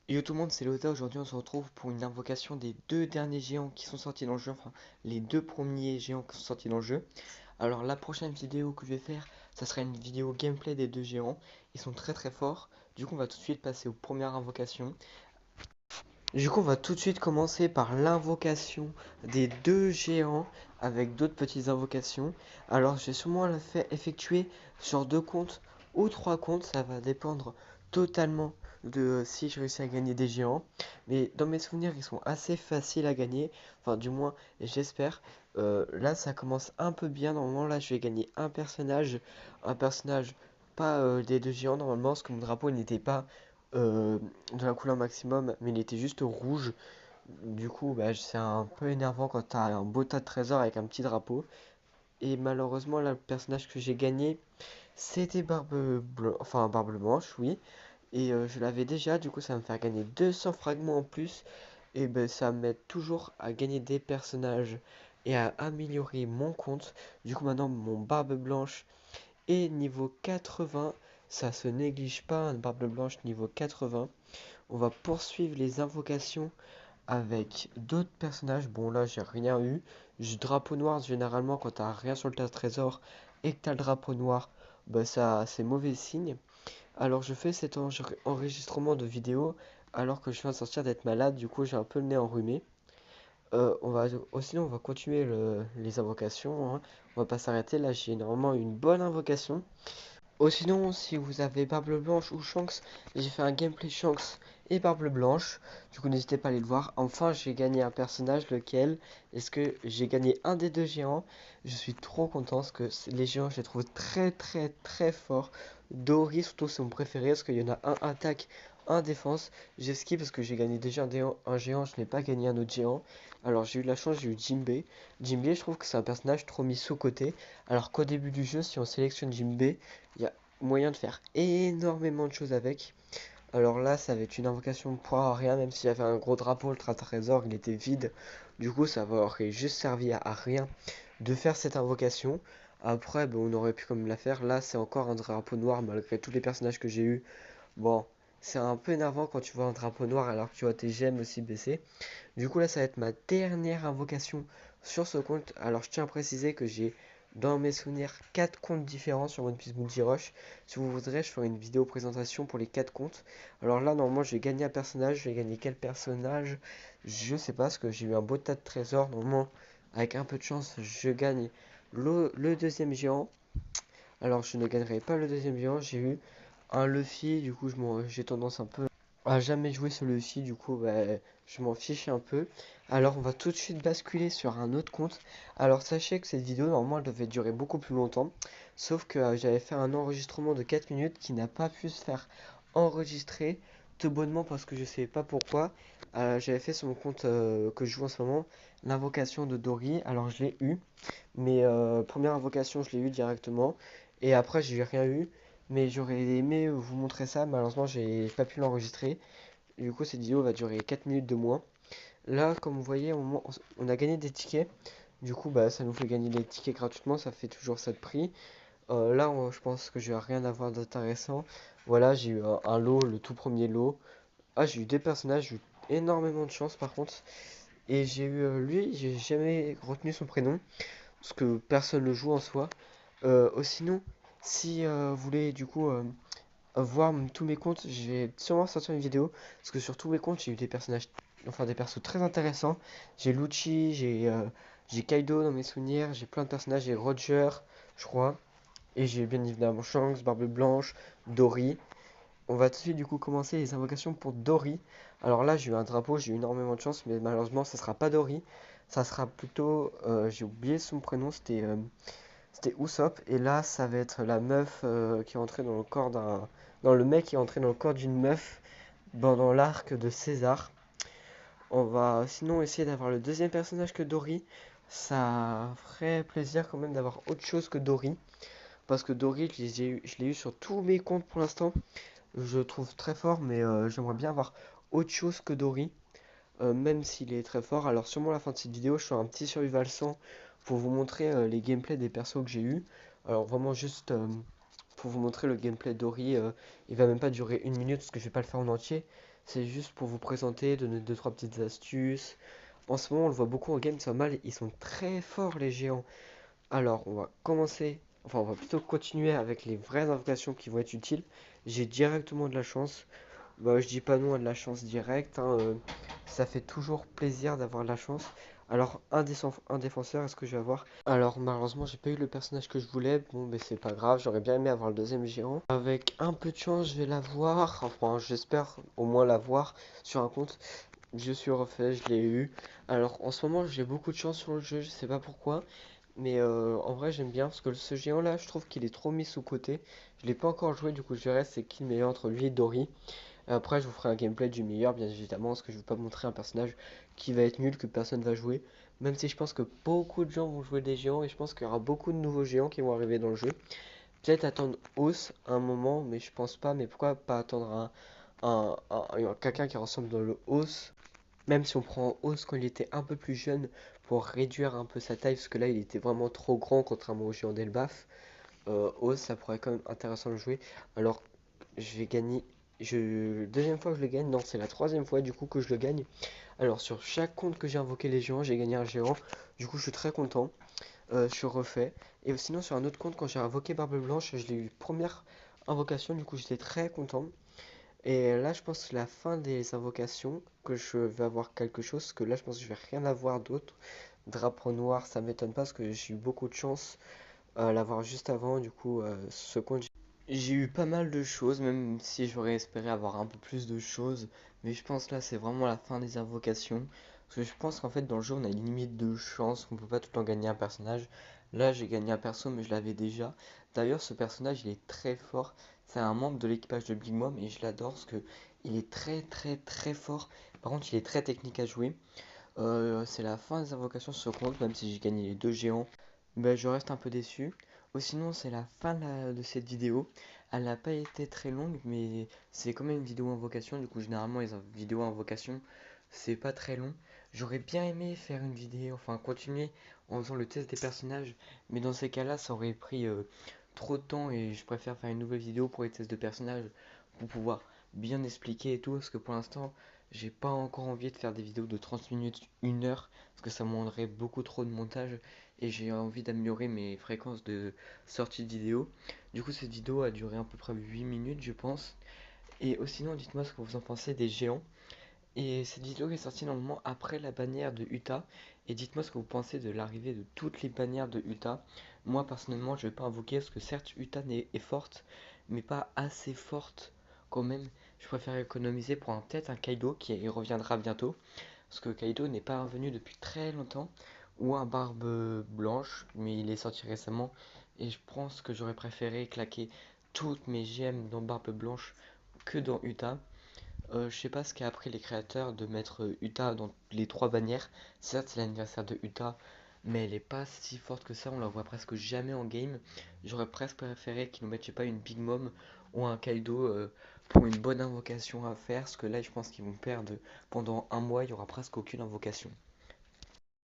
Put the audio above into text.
Yo tout le monde, c'est Lota. Aujourd'hui, on se retrouve pour une invocation des deux derniers géants qui sont sortis dans le jeu, enfin les deux premiers géants qui sont sortis dans le jeu. Alors, la prochaine vidéo que je vais faire, ça sera une vidéo gameplay des deux géants. Ils sont très très forts. Du coup, on va tout de suite passer aux premières invocations. Du coup, on va tout de suite commencer par l'invocation des deux géants avec d'autres petites invocations. Alors, je vais sûrement la faire effectuer sur deux comptes ou trois comptes. Ça va dépendre totalement de si je réussis à gagner des géants. Mais dans mes souvenirs, ils sont assez faciles à gagner. Enfin, du moins, j'espère. Là, ça commence un peu bien. Normalement, là, je vais gagner un personnage. Un personnage pas des deux géants normalement, parce que mon drapeau n'était pas euh, de la couleur maximum, mais il était juste rouge. Du coup, bah, c'est un peu énervant quand t'as un beau tas de trésors avec un petit drapeau. Et malheureusement, là, le personnage que j'ai gagné, c'était Barbe Blanche, oui. Et je l'avais déjà, du coup, ça va me faire gagner 200 fragments en plus. Et ben, ça m'aide toujours à gagner des personnages et à améliorer mon compte. Du coup, maintenant, mon Barbe Blanche est niveau 80. Ça se néglige pas, un Barbe Blanche niveau 80. On va poursuivre les invocations avec d'autres personnages. Bon, là, j'ai rien eu. Drapeau noir, généralement, quand t'as rien sur le tas de trésor et que t'as le drapeau noir, bah ça, c'est mauvais signe. Alors, je fais cet enregistrement de vidéo alors que je viens de sortir d'être malade. Du coup, j'ai un peu le nez enrhumé. Sinon, on va continuer les invocations, hein. On va pas s'arrêter. Là, j'ai normalement une bonne invocation. Oh, sinon, si vous avez Barbe Blanche ou Shanks, j'ai fait un gameplay Shanks et Barbe Blanche. Du coup, n'hésitez pas à aller le voir. Enfin, j'ai gagné un personnage, lequel? Est-ce que j'ai gagné un des deux géants? Je suis trop content parce que les géants, je les trouve très très très forts. Dory, surtout, c'est mon préféré parce qu'il y en a un attaque, un défense. J'ai skip parce que j'ai gagné déjà un géant, je n'ai pas gagné un autre géant. Alors, j'ai eu de la chance, j'ai eu Jimbe. Jimbe, je trouve que c'est un personnage trop mis sous-côté. Alors qu'au début du jeu, si on sélectionne Jimbe, il y a moyen de faire énormément de choses avec. Alors là, ça va être une invocation pour rien, même si j'avais un gros drapeau, le trésor, il était vide. Du coup, ça aurait juste servi à rien de faire cette invocation. Après, ben, on aurait pu comme la faire. Là, c'est encore un drapeau noir malgré tous les personnages que j'ai eu. Bon, c'est un peu énervant quand tu vois un drapeau noir alors que tu vois tes gemmes aussi baisser. Du coup, là, ça va être ma dernière invocation sur ce compte. Alors, je tiens à préciser que j'ai, dans mes souvenirs, 4 comptes différents sur One Piece Multi Rush. Si vous voudrez, je ferai une vidéo présentation pour les 4 comptes. Alors là, normalement, je vais gagner un personnage. Je vais gagner quel personnage? Je sais pas, parce que j'ai eu un beau tas de trésors. Normalement, avec un peu de chance, je gagne le deuxième géant. Alors, je ne gagnerai pas le deuxième géant. J'ai eu un Luffy. Du coup, j'ai tendance un peu à jamais jouer ce Luffy, du coup bah, je m'en fiche un peu. Alors on va tout de suite basculer sur un autre compte. Alors sachez que cette vidéo normalement elle devait durer beaucoup plus longtemps, sauf que j'avais fait un enregistrement de 4 minutes qui n'a pas pu se faire enregistrer, tout bonnement parce que je sais pas pourquoi. J'avais fait sur mon compte que je joue en ce moment l'invocation de Dory, alors je l'ai eu, mais première invocation je l'ai eu directement, et après j'ai rien eu. Mais j'aurais aimé vous montrer ça, malheureusement j'ai pas pu l'enregistrer. Du coup cette vidéo va durer 4 minutes de moins. Là comme vous voyez on a gagné des tickets. Du coup bah ça nous fait gagner des tickets gratuitement, ça fait toujours ça de prix. Là je pense que je vais rien avoir d'intéressant. Voilà, j'ai eu un lot, le tout premier lot. Ah, j'ai eu des personnages, j'ai eu énormément de chance par contre. Et j'ai eu lui, j'ai jamais retenu son prénom, parce que personne le joue en soi. Sinon, si vous voulez du coup voir tous mes comptes, je vais sûrement sortir une vidéo. Parce que sur tous mes comptes, j'ai eu des personnages, enfin des persos très intéressants. J'ai Lucci, j'ai Kaido dans mes souvenirs, j'ai plein de personnages, j'ai Roger, je crois. Et j'ai bien évidemment Shanks, Barbe Blanche, Dory. On va tout de suite du coup commencer les invocations pour Dory. Alors là, j'ai eu un drapeau, j'ai eu énormément de chance, mais malheureusement, ça sera pas Dory. Ça sera plutôt, j'ai oublié son prénom, c'était Usopp. Et là, ça va être la meuf qui est entrée dans le corps d'un. Non, le mec qui est entré dans le corps d'une meuf dans l'arc de César. On va sinon essayer d'avoir le deuxième personnage que Dory. Ça ferait plaisir quand même d'avoir autre chose que Dory. Parce que Dory, je l'ai eu sur tous mes comptes pour l'instant. Je le trouve très fort, mais j'aimerais bien avoir autre chose que Dory. Même s'il est très fort. Alors, sûrement à la fin de cette vidéo, je ferai un petit survival sans pour vous montrer les gameplays des persos que j'ai eu. Alors, vraiment, juste pour vous montrer le gameplay d'Ori, il va même pas durer une minute parce que je vais pas le faire en entier. C'est juste pour vous présenter, donner deux trois petites astuces. En ce moment, on le voit beaucoup en game, c'est mal, ils sont très forts les géants. Alors, on va commencer, enfin, on va plutôt continuer avec les vraies invocations qui vont être utiles. J'ai directement de la chance. Bah, je dis pas non à de la chance directe, hein, ça fait toujours plaisir d'avoir de la chance. Alors, un défenseur, est-ce que je vais avoir? Alors, malheureusement, j'ai pas eu le personnage que je voulais. Bon, mais c'est pas grave, j'aurais bien aimé avoir le deuxième géant. Avec un peu de chance, je vais l'avoir. Enfin, j'espère au moins l'avoir sur un compte. Je suis refait, je l'ai eu. Alors, en ce moment, j'ai beaucoup de chance sur le jeu, je sais pas pourquoi. Mais en vrai, j'aime bien parce que ce géant-là, je trouve qu'il est trop mis sous-côté. Je l'ai pas encore joué, du coup, je verrai c'est qui le meilleur entre lui et Dory. Après, je vous ferai un gameplay du meilleur, bien évidemment, parce que je ne veux pas montrer un personnage qui va être nul, que personne va jouer. Même si je pense que beaucoup de gens vont jouer des géants, et je pense qu'il y aura beaucoup de nouveaux géants qui vont arriver dans le jeu. Peut-être attendre Os un moment, mais je pense pas. Mais pourquoi pas attendre quelqu'un qui ressemble dans le Os, même si on prend Os quand il était un peu plus jeune, pour réduire un peu sa taille, parce que là il était vraiment trop grand, contrairement au géant d'Elbaf. Oz, ça pourrait quand même intéressant de jouer. Alors, je vais gagner. Deuxième fois que je le gagne, non, c'est la troisième fois du coup que je le gagne. Alors, sur chaque compte que j'ai invoqué les géants, j'ai gagné un géant. Du coup, je suis très content. Je suis refait. Et sinon, sur un autre compte, quand j'ai invoqué Barbe Blanche, je l'ai eu première invocation. Du coup, j'étais très content. Et là, je pense que la fin des invocations, que je vais avoir quelque chose. Parce que là, je pense que je vais rien avoir d'autre. Drapeau noir, ça m'étonne pas parce que j'ai eu beaucoup de chance à l'avoir juste avant. Du coup, ce compte, j'ai eu pas mal de choses, même si j'aurais espéré avoir un peu plus de choses. Mais je pense là, c'est vraiment la fin des invocations. Parce que je pense qu'en fait, dans le jeu, on a une limite de chance. On peut pas tout le temps gagner un personnage. Là, j'ai gagné un perso, mais je l'avais déjà. D'ailleurs, ce personnage, il est très fort. C'est un membre de l'équipage de Big Mom et je l'adore parce que il est très très très fort. Par contre, il est très technique à jouer. C'est la fin des invocations sur ce compte, même si j'ai gagné les deux géants. Ben, je reste un peu déçu. Ou sinon, c'est la fin de cette vidéo. Elle n'a pas été très longue, mais c'est quand même une vidéo invocation. Du coup, généralement, les vidéos invocation, c'est pas très long. J'aurais bien aimé faire une vidéo, enfin continuer en faisant le test des personnages, mais dans ces cas-là, ça aurait pris trop de temps et je préfère faire une nouvelle vidéo pour les tests de personnages pour pouvoir bien expliquer et tout. Parce que pour l'instant, j'ai pas encore envie de faire des vidéos de 30 minutes, 1 heure, parce que ça me demanderait beaucoup trop de montage et j'ai envie d'améliorer mes fréquences de sortie de vidéo. Du coup, cette vidéo a duré à peu près 8 minutes, je pense. Et sinon, dites-moi ce que vous en pensez des géants. Et cette vidéo est sortie normalement après la bannière de Utah. Et dites-moi ce que vous pensez de l'arrivée de toutes les bannières de Utah. Moi, personnellement, je vais pas invoquer parce que certes, Utah est forte, mais pas assez forte quand même. Je préfère économiser pour peut-être un Kaido qui reviendra bientôt. Parce que Kaido n'est pas revenu depuis très longtemps. Ou un Barbe Blanche, mais il est sorti récemment. Et je pense que j'aurais préféré claquer toutes mes gemmes dans Barbe Blanche que dans Utah. Je sais pas ce qu'a appris les créateurs de mettre Utah dans les trois bannières. Certes, c'est l'anniversaire de Utah, mais elle est pas si forte que ça. On la voit presque jamais en game. J'aurais presque préféré qu'ils nous mettent, je sais pas, une Big Mom ou un Kaido pour une bonne invocation à faire. Parce que là, je pense qu'ils vont perdre pendant un mois. Il y aura presque aucune invocation.